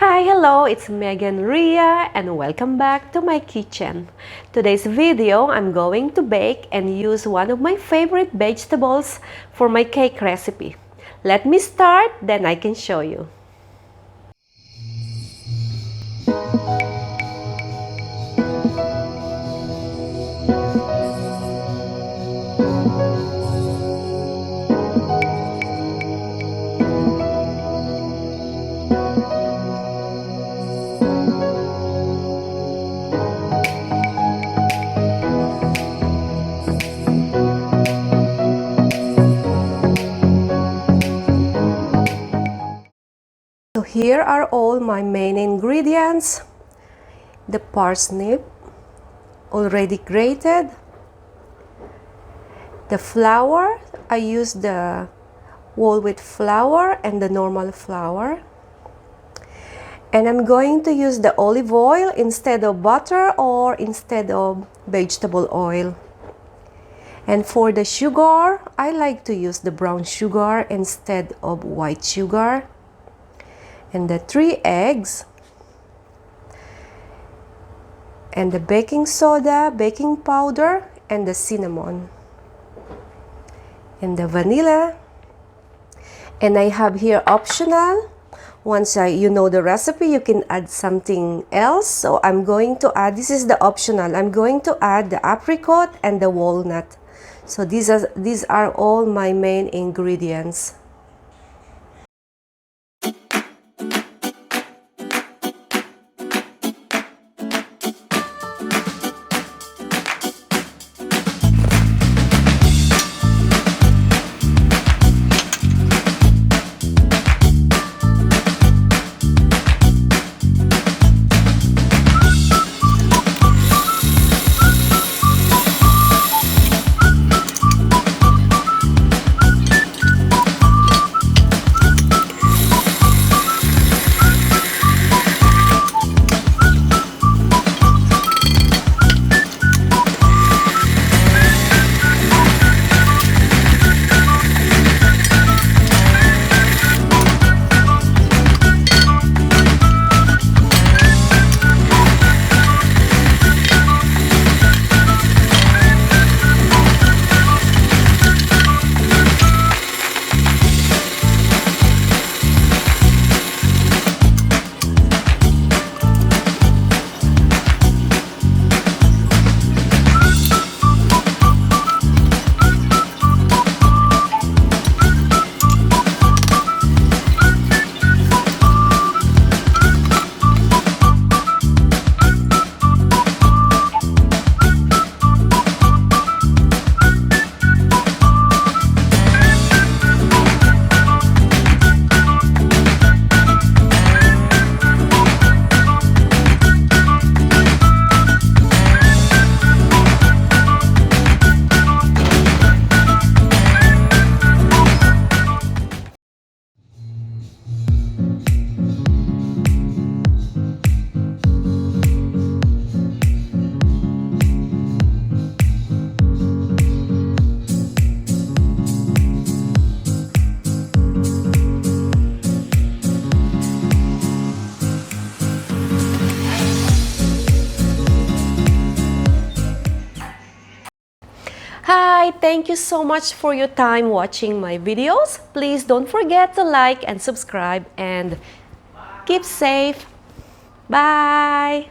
Hi, hello, it's Megan Ria and welcome back to my kitchen. Today's video, I'm going to bake and use one of my favorite vegetables for my cake recipe. Let me start, then I can show you. So here are all my main ingredients. The parsnip, already grated. The flour, I use the whole wheat flour and the normal flour. And I'm going to use the olive oil instead of butter or instead of vegetable oil. And for the sugar, I like to use the brown sugar instead of white sugar. And the 3 eggs. And the baking soda, baking powder, and the cinnamon. And the vanilla. And I have here optional. Once you know the recipe, you can add something else. So I'm going to add, this is the optional, I'm going to add the apricot and the walnut. So these are all my main ingredients. Hi, thank you so much for your time watching my videos. Please don't forget to like and subscribe and keep safe. Bye!